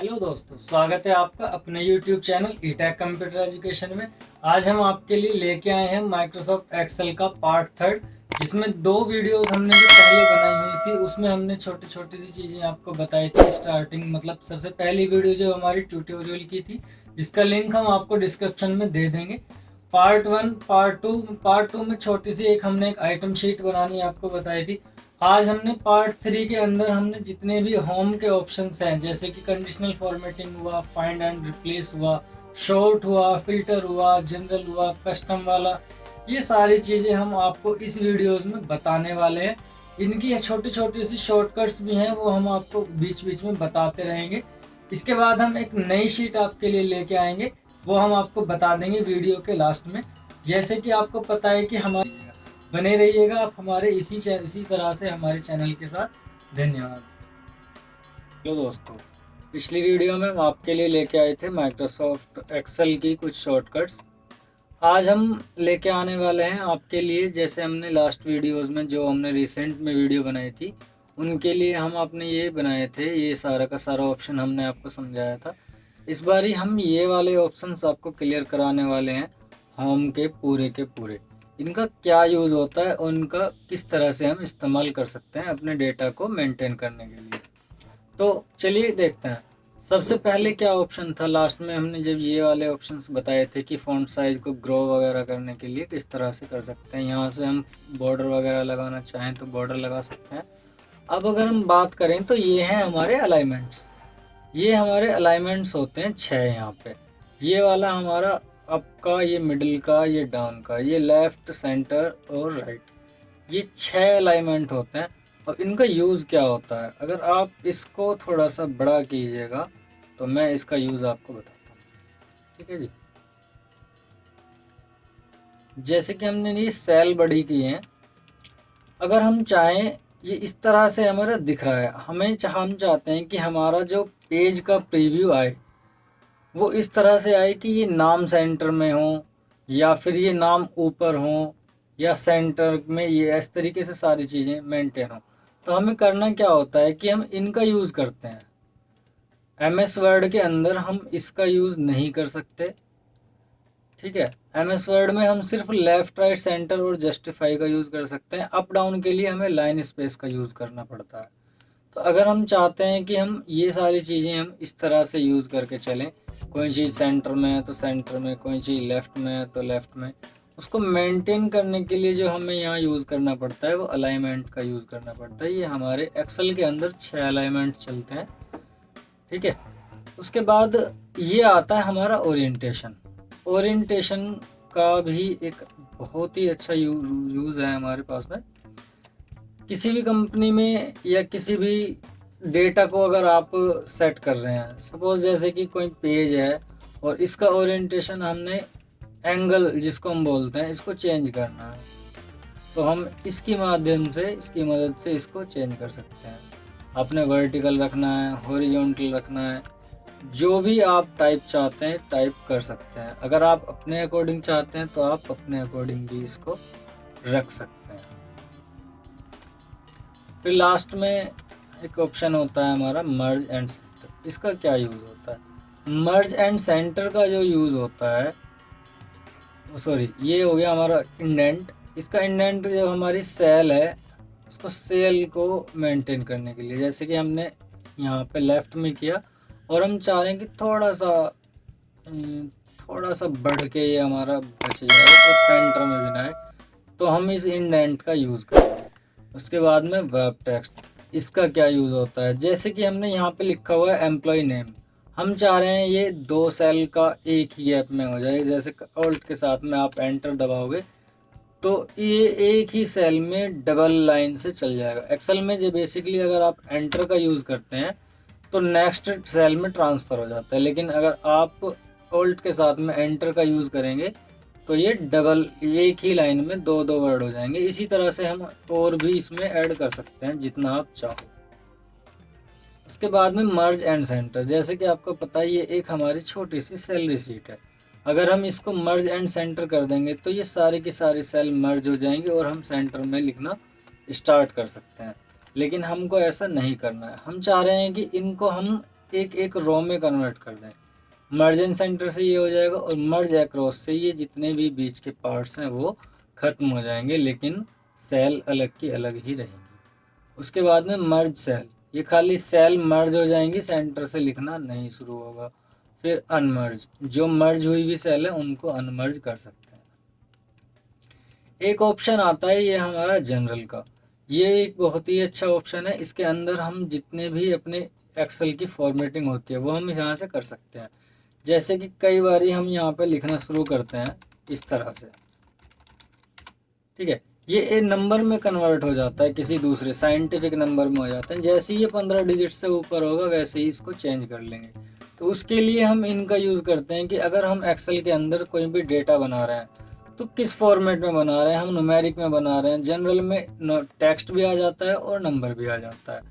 Hello दोस्तों, स्वागत है आपका अपने YouTube चैनल ईटेक कंप्यूटर एजुकेशन में। आज हम आपके लिए लेके आए हैं माइक्रोसॉफ्ट एक्सेल का पार्ट थर्ड, जिसमें दो वीडियोस हमने जो पहले बनाई हुई थी उसमें हमने छोटी छोटी सी चीज़ें आपको बताई थी। स्टार्टिंग मतलब सबसे पहली वीडियो जो हमारी ट्यूटोरियल की थी, इसका लिंक हम आपको डिस्क्रिप्शन में दे देंगे। पार्ट वन, पार्ट टू में छोटी सी हमने एक आइटम शीट बनानी आपको बताई थी। आज हमने पार्ट थ्री के अंदर हमने जितने भी होम के ऑप्शंस हैं, जैसे कि कंडीशनल फॉर्मेटिंग हुआ, फाइंड एंड रिप्लेस हुआ, शॉर्ट हुआ, फिल्टर हुआ, जनरल हुआ, कस्टम वाला, ये सारी चीज़ें हम आपको इस वीडियोस में बताने वाले हैं। इनकी छोटी छोटी सी शॉर्टकट्स भी हैं, वो हम आपको बीच बीच में बताते रहेंगे। इसके बाद हम एक नई शीट आपके लिए लेके आएंगे, वो हम आपको बता देंगे वीडियो के लास्ट में। जैसे कि आपको पता है कि हमारे बने रहिएगा आप हमारे इसी तरह से हमारे चैनल के साथ। धन्यवाद। हेलो दोस्तों, पिछली वीडियो में हम आपके लिए लेके आए थे माइक्रोसॉफ्ट एक्सेल की कुछ शॉर्टकट्स। आज हम लेके आने वाले हैं आपके लिए, जैसे हमने लास्ट वीडियोस में जो हमने रिसेंट में वीडियो बनाई थी उनके लिए हम आपने ये बनाए थे, ये सारा का सारा ऑप्शन हमने आपको समझाया था। इस बारी हम ये वाले ऑप्शंस आपको क्लियर कराने वाले हैं, होम के पूरे। इनका क्या यूज़ होता है, उनका किस तरह से हम इस्तेमाल कर सकते हैं अपने डेटा को मेंटेन करने के लिए। तो चलिए देखते हैं। सबसे पहले क्या ऑप्शन था, लास्ट में हमने जब ये वाले ऑप्शंस बताए थे कि फ़ॉन्ट साइज को ग्रो वगैरह करने के लिए किस तरह से कर सकते हैं। यहाँ से हम बॉर्डर वगैरह लगाना चाहें तो बॉर्डर लगा सकते हैं। अब अगर हम बात करें तो ये हैं हमारे अलाइनमेंट्स। ये हमारे अलाइनमेंट्स होते हैं 6 यहाँ पे। ये वाला हमारा अप का, ये मिडिल का, ये डाउन का, ये लेफ्ट, सेंटर और राइट, ये 6 अलाइनमेंट होते हैं। अब इनका यूज़ क्या होता है, अगर आप इसको थोड़ा सा बड़ा कीजिएगा तो मैं इसका यूज़ आपको बताता हूँ। ठीक है जी, जैसे कि हमने ये सेल बड़ी की हैं, अगर हम चाहें, ये इस तरह से हमारा दिख रहा है, हम चाहते हैं कि हमारा जो पेज का प्रीव्यू आए वो इस तरह से आए कि ये नाम सेंटर में हो, या फिर ये नाम ऊपर हो, या सेंटर में, ये इस तरीके से सारी चीज़ें मेंटेन हो। तो हमें करना क्या होता है कि हम इनका यूज़ करते हैं। एमएस वर्ड के अंदर हम इसका यूज़ नहीं कर सकते। ठीक है, एमएस वर्ड में हम सिर्फ लेफ्ट, राइट, सेंटर और जस्टिफाई का यूज़ कर सकते हैं। अप डाउन के लिए हमें लाइन स्पेस का यूज़ करना पड़ता है। तो अगर हम चाहते हैं कि हम ये सारी चीज़ें हम इस तरह से यूज़ करके चलें, कोई चीज़ सेंटर में है तो सेंटर में, कोई चीज़ लेफ़्ट में है तो लेफ़्ट में, उसको मेंटेन करने के लिए जो हमें यहाँ यूज़ करना पड़ता है वो अलाइनमेंट का यूज़ करना पड़ता है। ये हमारे एक्सेल के अंदर 6 अलाइनमेंट चलते हैं। ठीक है, उसके बाद ये आता है हमारा ओरिएंटेशन। ओरिएंटेशन का भी एक बहुत ही अच्छा यूज़ है हमारे पास में। किसी भी कंपनी में या किसी भी डेटा को अगर आप सेट कर रहे हैं, सपोज जैसे कि कोई पेज है और इसका ओरिएंटेशन हमने एंगल जिसको हम बोलते हैं इसको चेंज करना है, तो हम इसकी माध्यम से, इसकी मदद से इसको चेंज कर सकते हैं। आपने वर्टिकल रखना है, हॉरिजॉन्टल रखना है, जो भी आप टाइप चाहते हैं टाइप कर सकते हैं। अगर आप अपने अकॉर्डिंग चाहते हैं तो आप अपने अकॉर्डिंग भी इसको रख सकते हैं। फिर लास्ट में एक ऑप्शन होता है हमारा मर्ज एंड सेंटर। इसका क्या यूज़ होता है, मर्ज एंड सेंटर का जो यूज़ होता है, सॉरी, ये हो गया हमारा इंडेंट। इसका इंडेंट जो हमारी सेल है उसको, सेल को मेंटेन करने के लिए, जैसे कि हमने यहाँ पे लेफ्ट में किया और हम चाह रहे हैं कि थोड़ा सा बढ़ के ये हमारा बच जाए और सेंटर में भी ना आए, तो हम इस इंडेंट का यूज़ करेंगे। उसके बाद में वेब टेक्स्ट, इसका क्या यूज़ होता है, जैसे कि हमने यहाँ पे लिखा हुआ है एम्प्लॉय नेम, हम चाह रहे हैं ये 2 सेल का एक ही गैप में हो जाए। जैसे ऑल्ट के साथ में आप एंटर दबाओगे तो ये एक ही सेल में डबल लाइन से चल जाएगा। एक्सेल में जो बेसिकली अगर आप एंटर का यूज़ करते हैं तो नेक्स्ट सेल में ट्रांसफ़र हो जाता है, लेकिन अगर आप ऑल्ट के साथ में एंटर का यूज़ करेंगे तो ये डबल, एक ही लाइन में दो दो वर्ड हो जाएंगे। इसी तरह से हम और भी इसमें ऐड कर सकते हैं जितना आप चाहो। उसके बाद में मर्ज एंड सेंटर, जैसे कि आपको पता है ये एक हमारी छोटी सी सैलरी शीट है। अगर हम इसको मर्ज एंड सेंटर कर देंगे तो ये सारी की सारी सेल मर्ज हो जाएंगी और हम सेंटर में लिखना स्टार्ट कर सकते हैं। लेकिन हमको ऐसा नहीं करना है, हम चाह रहे हैं कि इनको हम एक एक रो में कन्वर्ट कर दें। मर्ज इन सेंटर से ये हो जाएगा और मर्ज अक्रॉस से ये जितने भी बीच के पार्ट्स हैं वो खत्म हो जाएंगे, लेकिन सेल अलग की अलग ही रहेंगी। उसके बाद में मर्ज सेल, ये खाली सेल मर्ज हो जाएंगी, सेंटर से लिखना नहीं शुरू होगा। फिर अनमर्ज, जो मर्ज हुई हुई सेल है उनको अनमर्ज कर सकते हैं। एक ऑप्शन आता है ये हमारा जनरल का, ये एक बहुत ही अच्छा ऑप्शन है। इसके अंदर हम जितने भी अपने एक्सेल की फॉर्मेटिंग होती है वो हम यहाँ से कर सकते हैं। जैसे कि कई बारी हम यहाँ पे लिखना शुरू करते हैं इस तरह से, ठीक है, ये एक नंबर में कन्वर्ट हो जाता है, किसी दूसरे साइंटिफिक नंबर में हो जाता है। जैसे ही ये 15 डिजिट से ऊपर होगा वैसे ही इसको चेंज कर लेंगे। तो उसके लिए हम इनका यूज़ करते हैं कि अगर हम एक्सेल के अंदर कोई भी डेटा बना रहे हैं तो किस फॉर्मेट में बना रहे हैं, हम न्यूमेरिक में बना रहे हैं, जनरल में टेक्स्ट भी आ जाता है और नंबर भी आ जाता है।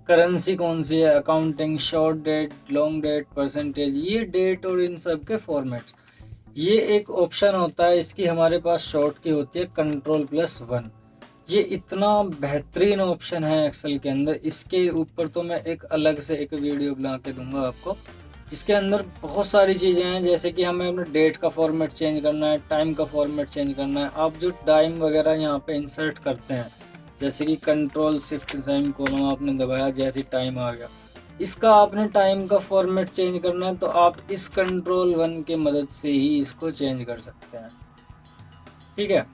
करेंसी कौन सी है, accounting, short date, long date, percentage, ये डेट और इन सब के फॉर्मेट्स। ये एक ऑप्शन होता है, इसकी हमारे पास शॉर्ट की होती है Ctrl+1। ये इतना बेहतरीन ऑप्शन है एक्सेल के अंदर, इसके ऊपर तो मैं एक अलग से एक वीडियो बना के दूंगा आपको। इसके अंदर बहुत सारी चीज़ें हैं, जैसे कि हमें अपने डेट का फॉर्मेट चेंज करना है, टाइम का फॉर्मेट चेंज करना है। आप जो टाइम वगैरह यहाँ पे इंसर्ट करते हैं, जैसे कि Ctrl+Shift+Time आपने दबाया, जैसे टाइम आ गया, इसका आपने टाइम का फॉर्मेट चेंज करना है तो आप इस Ctrl+1 की मदद से ही इसको चेंज कर सकते हैं, ठीक है।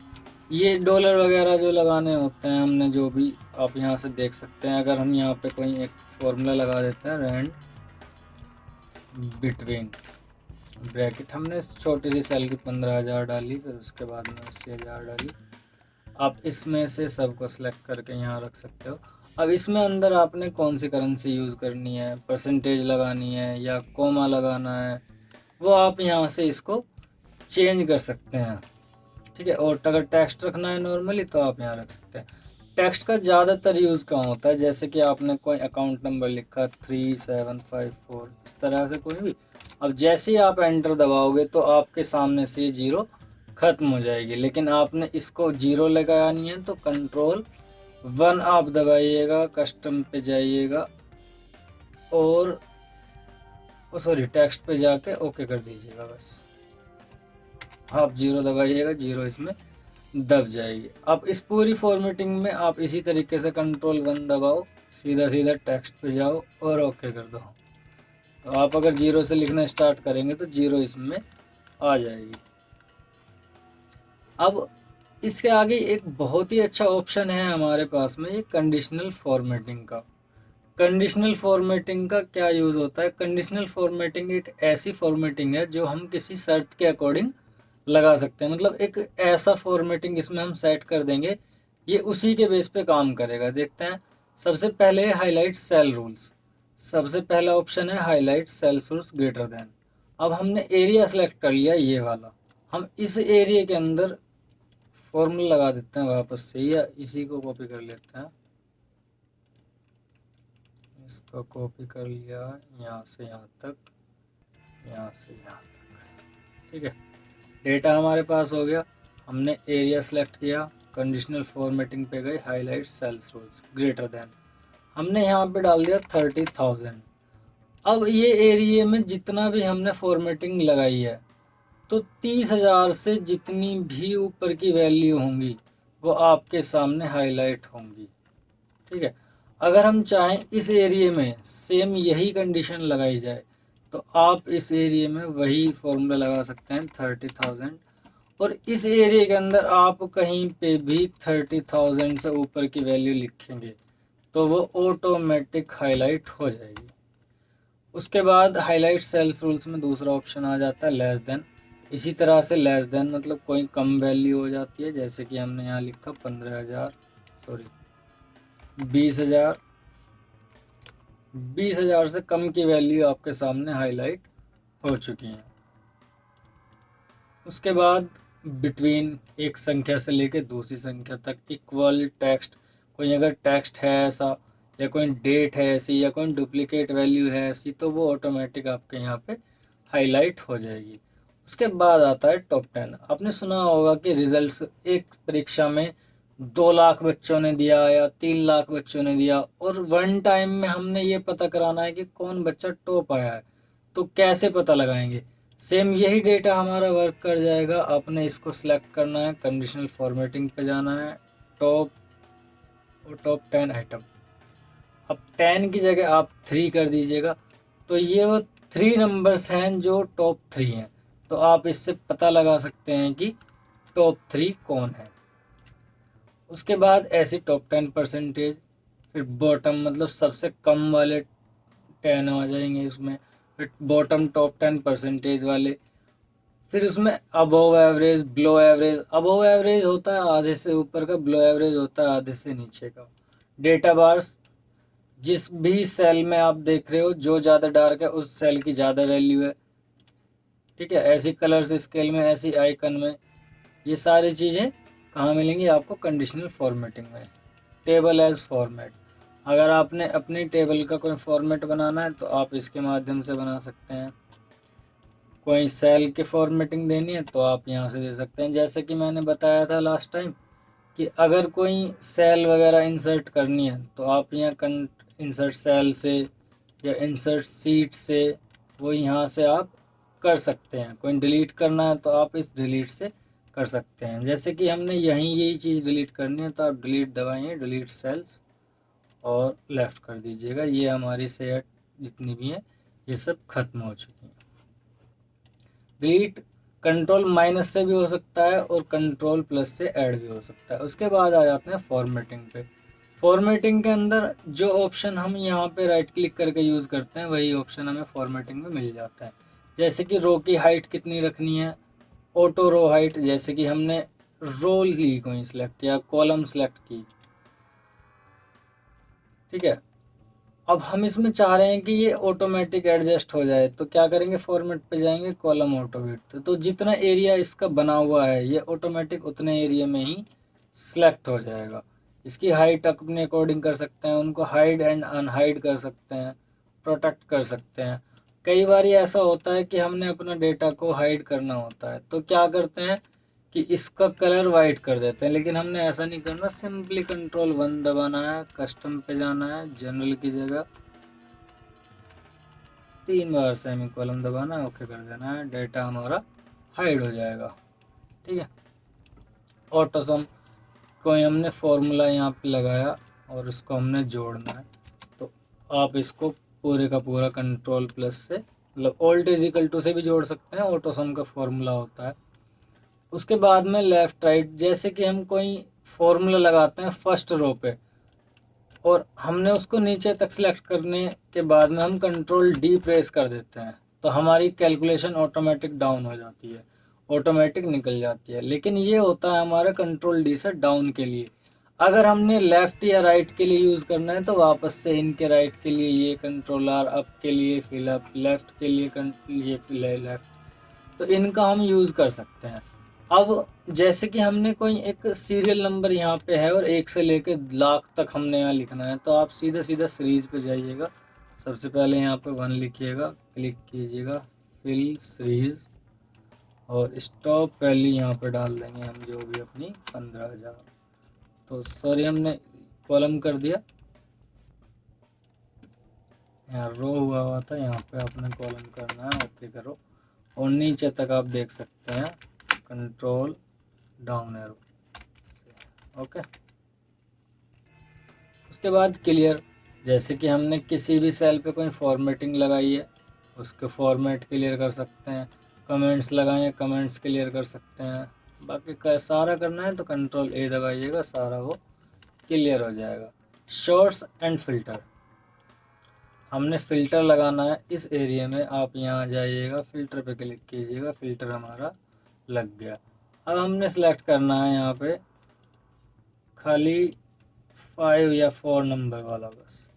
ये डॉलर वगैरह जो लगाने होते हैं हमने, जो भी आप यहाँ से देख सकते हैं। अगर हम यहाँ पे कोई एक फॉर्मूला लगा देते हैं, रैंड बिटवीन ब्रैकेट, हमने छोटी सी सेल की 15,000 डाली, फिर उसके बाद में 80,000 डाली। आप इसमें से सबको सिलेक्ट करके यहाँ रख सकते हो। अब इसमें अंदर आपने कौन सी करेंसी यूज़ करनी है, परसेंटेज लगानी है या कोमा लगाना है, वो आप यहाँ से इसको चेंज कर सकते हैं, ठीक है। और अगर टेक्स्ट रखना है नॉर्मली तो आप यहाँ रख सकते हैं। टेक्स्ट का ज़्यादातर यूज़ कहाँ होता है, जैसे कि आपने कोई अकाउंट नंबर लिखा 3754, इस तरह से कोई भी, अब जैसे ही आप एंटर दबाओगे तो आपके सामने से जीरो खत्म हो जाएगी। लेकिन आपने इसको जीरो लगानी है तो Ctrl+1 आप दबाइएगा, कस्टम पे जाइएगा और सॉरी टेक्स्ट पे जाके ओके कर दीजिएगा। बस आप जीरो दबाइएगा, जीरो इसमें दब जाएगी। अब इस पूरी फॉर्मेटिंग में आप इसी तरीके से Ctrl+1 दबाओ, सीधा सीधा टेक्स्ट पे जाओ और ओके कर दो। तो आप अगर जीरो से लिखना स्टार्ट करेंगे तो जीरो इसमें आ जाएगी। अब इसके आगे एक बहुत ही अच्छा ऑप्शन है हमारे पास में, ये कंडीशनल फॉर्मेटिंग का। कंडीशनल फॉर्मेटिंग का क्या यूज़ होता है, कंडीशनल फॉर्मेटिंग एक ऐसी फॉर्मेटिंग है जो हम किसी शर्त के अकॉर्डिंग लगा सकते हैं। मतलब एक ऐसा फॉर्मेटिंग इसमें हम सेट कर देंगे, ये उसी के बेस पे काम करेगा। देखते हैं, सबसे पहले है हाईलाइट सेल रूल्स। सबसे पहला ऑप्शन है highlight cell rules greater than. अब हमने एरिया सेलेक्ट कर लिया ये वाला, हम इस एरिया के अंदर फॉर्मूला लगा देते हैं वापस से, या इसी को कॉपी कर लेते हैं। इसको कॉपी कर लिया यहाँ से यहाँ तक, यहाँ से यहाँ तक, ठीक है। डेटा हमारे पास हो गया, हमने एरिया सेलेक्ट किया, कंडीशनल फॉर्मेटिंग पे गए, highlight cells rules greater than, हमने यहाँ पे डाल दिया 30,000। अब ये एरिया में जितना भी हमने फॉर्मेटिंग लगाई है तो 30,000 से जितनी भी ऊपर की वैल्यू होंगी वो आपके सामने हाईलाइट होंगी, ठीक है। अगर हम चाहें इस एरिया में सेम यही कंडीशन लगाई जाए तो आप इस एरिया में वही फॉर्मूला लगा सकते हैं 30,000, और इस एरिया के अंदर आप कहीं पे भी 30,000 से ऊपर की वैल्यू लिखेंगे तो वो ऑटोमेटिक हाईलाइट हो जाएगी। उसके बाद हाईलाइट सेल्स रूल्स में दूसरा ऑप्शन आ जाता है लेस देन। इसी तरह से लेस देन मतलब कोई कम वैल्यू हो जाती है, जैसे कि हमने यहाँ लिखा 15,000, सॉरी 20,000, 20,000 से कम की वैल्यू आपके सामने हाईलाइट हो चुकी हैं। उसके बाद बिटवीन एक संख्या से लेकर दूसरी संख्या तक इक्वल टेक्स्ट, कोई अगर टेक्स्ट है ऐसा या कोई डेट है ऐसी या कोई डुप्लीकेट वैल्यू है ऐसी तो वो ऑटोमेटिक आपके यहाँ पे हाईलाइट हो जाएगी। उसके बाद आता है टॉप 10। आपने सुना होगा कि रिजल्ट्स एक परीक्षा में 2 लाख बच्चों ने दिया या 3 लाख बच्चों ने दिया, और वन टाइम में हमने ये पता कराना है कि कौन बच्चा टॉप आया है, तो कैसे पता लगाएंगे? सेम यही डेटा हमारा वर्क कर जाएगा। आपने इसको सिलेक्ट करना है, कंडीशनल फॉर्मेटिंग पे जाना है, टॉप और टॉप 10 आइटम। अब 10 की जगह आप 3 कर दीजिएगा, तो ये वो 3 नंबर्स हैं जो टॉप 3 हैं। तो आप इससे पता लगा सकते हैं कि टॉप 3 कौन है। उसके बाद ऐसे टॉप 10%, फिर बॉटम मतलब सबसे कम वाले 10 आ जाएंगे इसमें, फिर बॉटम टॉप 10% वाले, फिर उसमें above average, below average. Above average होता है आधे से ऊपर का, बिलो एवरेज होता है आधे से नीचे का। डेटा बार्स, जिस भी सेल में आप देख रहे हो जो ज़्यादा डार्क है उस सेल की ज़्यादा वैल्यू है, ठीक है। ऐसी कलर्स स्केल में, ऐसी आइकन में, ये सारी चीज़ें कहाँ मिलेंगी आपको? कंडीशनल फॉर्मेटिंग में। टेबल एज फॉर्मेट, अगर आपने अपनी टेबल का कोई फॉर्मेट बनाना है तो आप इसके माध्यम से बना सकते हैं। कोई सेल की फॉर्मेटिंग देनी है तो आप यहाँ से दे सकते हैं। जैसे कि मैंने बताया था लास्ट टाइम कि अगर कोई सेल वगैरह इंसर्ट करनी है तो आप यहाँ इंसर्ट सेल से या इंसर्ट सीट से, वो यहाँ से आप कर सकते हैं। कोई डिलीट करना है तो आप इस डिलीट से कर सकते हैं। जैसे कि हमने यहीं यही चीज़ डिलीट करनी है तो आप डिलीट दबाइए, डिलीट सेल्स, और लेफ़्ट कर दीजिएगा। ये हमारी सेट जितनी भी हैं ये सब खत्म हो चुकी हैं। डिलीट कंट्रोल माइनस से भी हो सकता है और कंट्रोल प्लस से ऐड भी हो सकता है। उसके बाद आ जाते हैं फॉर्मेटिंग पे। फॉर्मेटिंग के अंदर जो ऑप्शन हम यहाँ पे राइट क्लिक करके यूज़ करते हैं वही ऑप्शन हमें फॉर्मेटिंग में मिल जाता है। जैसे कि रो की हाइट कितनी रखनी है, ऑटो रो हाइट, जैसे कि हमने रो ली कोई सिलेक्ट या कॉलम सिलेक्ट की, ठीक है। अब हम इसमें चाह रहे हैं कि ये ऑटोमेटिक एडजस्ट हो जाए, तो क्या करेंगे? फॉर्मेट पे जाएंगे, कॉलम ऑटो विड्थ, तो जितना एरिया इसका बना हुआ है ये ऑटोमेटिक उतने एरिया में ही सिलेक्ट हो जाएगा। इसकी हाइट अपने अकॉर्डिंग कर सकते हैं, उनको हाइड एंड अनहाइड कर सकते हैं, प्रोटेक्ट कर सकते हैं। कई बार ऐसा होता है कि हमने अपना डेटा को हाइड करना होता है, तो क्या करते हैं कि इसका कलर वाइट कर देते हैं, लेकिन हमने ऐसा नहीं करना। सिंपली कंट्रोल 1 दबाना है, कस्टम पे जाना है, जनरल की जगह 3 बार सेमी कॉलम दबाना है, ओके कर देना है, डेटा हमारा हाइड हो जाएगा, ठीक है। ऑटो सम, कोई हमने फॉर्मूला यहाँ पे लगाया और इसको हमने जोड़ना है, तो आप इसको पूरे का पूरा कंट्रोल+ से, मतलब ऑल्ट इज इक्वल टू से भी जोड़ सकते हैं, ऑटो सम का फॉर्मूला होता है। उसके बाद में लेफ़्ट राइट, जैसे कि हम कोई फॉर्मूला लगाते हैं फर्स्ट रो पे और हमने उसको नीचे तक सिलेक्ट करने के बाद में हम कंट्रोल D प्रेस कर देते हैं, तो हमारी कैलकुलेशन ऑटोमेटिक डाउन हो जाती है, ऑटोमेटिक निकल जाती है। लेकिन ये होता है हमारा कंट्रोल D से डाउन के लिए। अगर हमने लेफ़्ट या राइट के लिए यूज़ करना है तो वापस से इनके राइट के लिए ये कंट्रोल R, अप के लिए फिल अप, लेफ़्ट के लिए ये फिल लेफ़्ट, तो इनका हम यूज़ कर सकते हैं। अब जैसे कि हमने कोई एक सीरियल नंबर यहाँ पे है और 1 से लेके लाख तक हमने यहाँ लिखना है, तो आप सीधा सीधा सीरीज़ पे जाइएगा। सबसे पहले यहाँ पे 1 लिखिएगा, क्लिक कीजिएगा, फिल सीरीज़, और स्टॉप वैल्यू यहाँ पे डाल देंगे हम जो भी अपनी 15,000। तो सॉरी हमने कॉलम कर दिया, यहाँ रो हुआ था, यहाँ पे आपने कॉलम करना है, ओके करो। और नीचे तक आप देख सकते हैं कंट्रोल डाउन एरो, ओके। उसके बाद क्लियर, जैसे कि हमने किसी भी सेल पे कोई फॉर्मेटिंग लगाई है उसके फॉर्मेट क्लियर कर सकते हैं, कमेंट्स लगाए कमेंट्स क्लियर कर सकते हैं। बाकी सारा करना है तो कंट्रोल A दबाइएगा, सारा वो क्लियर हो जाएगा। शॉर्ट्स एंड फिल्टर, हमने फ़िल्टर लगाना है इस एरिया में, आप यहाँ जाइएगा, फ़िल्टर पे क्लिक कीजिएगा, फ़िल्टर हमारा लग गया। अब हमने सेलेक्ट करना है यहाँ पे खाली 5 या 4 नंबर वाला बस,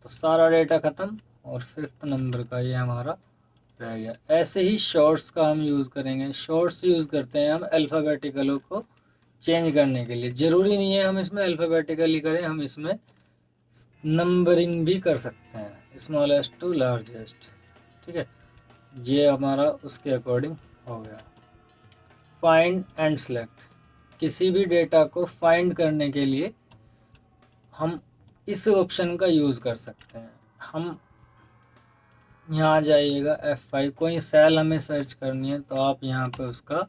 तो सारा डेटा ख़त्म और 5th नंबर का ये हमारा रह गया। ऐसे ही शॉर्ट्स का हम यूज़ करेंगे। शॉर्ट्स यूज़ करते हैं हम अल्फ़ाबेटिकलों को चेंज करने के लिए। ज़रूरी नहीं है हम इसमें अल्फ़ाबेटिकली करें, हम इसमें नंबरिंग भी कर सकते हैं, स्मॉलेस्ट टू लार्जेस्ट, ठीक है। ये हमारा उसके अकॉर्डिंग हो गया। फाइंड एंड सेलेक्ट, किसी भी डेटा को फाइंड करने के लिए हम इस ऑप्शन का यूज़ कर सकते हैं। हम यहाँ जाइएगा F5, कोई सेल हमें सर्च करनी है तो आप यहाँ पे उसका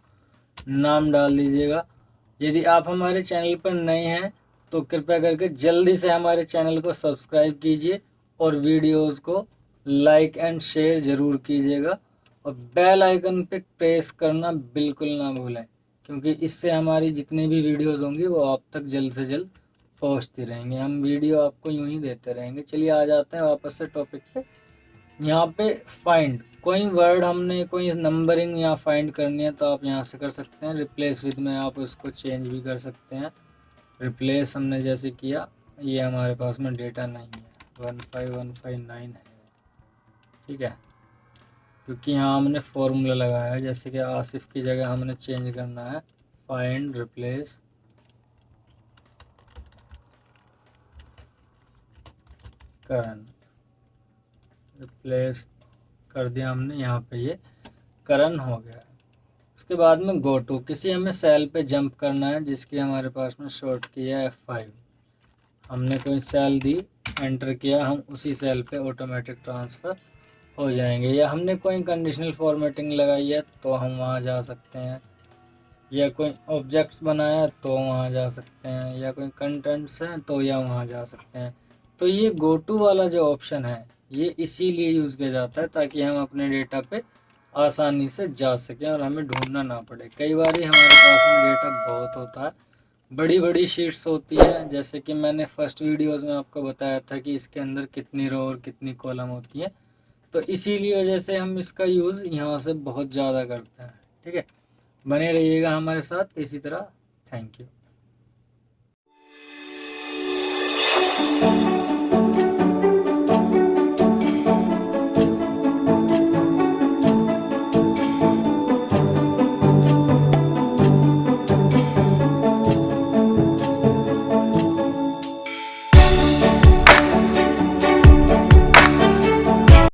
नाम डाल दीजिएगा। यदि आप हमारे चैनल पर नए हैं तो कृपया करके जल्दी से हमारे चैनल को सब्सक्राइब कीजिए और वीडियोस को लाइक एंड शेयर ज़रूर कीजिएगा और बेल आइकन पे प्रेस करना बिल्कुल ना भूलें, क्योंकि इससे हमारी जितनी भी वीडियोस होंगी वो आप तक जल्द से जल्द पहुंचती रहेंगी। हम वीडियो आपको यूं ही देते रहेंगे। चलिए आ जाते हैं वापस से टॉपिक पे। यहाँ पे फाइंड, कोई वर्ड हमने कोई नंबरिंग यहाँ फाइंड करनी है तो आप यहाँ से कर सकते हैं। रिप्लेस विद में आप उसको चेंज भी कर सकते हैं। रिप्लेस हमने जैसे किया, ये हमारे पास में डेटा नहीं है, 15159 है, ठीक है, क्योंकि यहाँ हमने फॉर्मूला लगाया है। जैसे कि आसिफ की जगह हमने चेंज करना है, फाइंड रिप्लेस करण, रिप्लेस कर दिया हमने, यहाँ पे ये करण हो गया। उसके बाद में गो टू, किसी हमें सेल पे जंप करना है जिसकी हमारे पास में शॉर्ट की है F5। हमने कोई सेल दी, एंटर किया, हम उसी सेल पे ऑटोमेटिक ट्रांसफ़र हो जाएंगे। या हमने कोई कंडीशनल फॉर्मेटिंग लगाई है तो हम वहाँ जा सकते हैं, या कोई ऑब्जेक्ट्स बनाया तो वहाँ जा सकते हैं, या कोई कंटेंट्स हैं तो या वहाँ जा सकते हैं। तो ये गो टू वाला जो ऑप्शन है ये इसीलिए यूज़ किया जाता है ताकि हम अपने डेटा पे आसानी से जा सकें और हमें ढूंढना ना पड़े। कई बार हमारे पास में डेटा बहुत होता है, बड़ी बड़ी शीट्स होती हैं, जैसे कि मैंने फर्स्ट वीडियोस में आपको बताया था कि इसके अंदर कितनी रो और कितनी कॉलम होती हैं। तो इसीलिए वजह से हम इसका यूज़ यहाँ से बहुत ज़्यादा करते हैं। ठीक है, बने रहिएगा हमारे साथ इसी तरह। Thank you.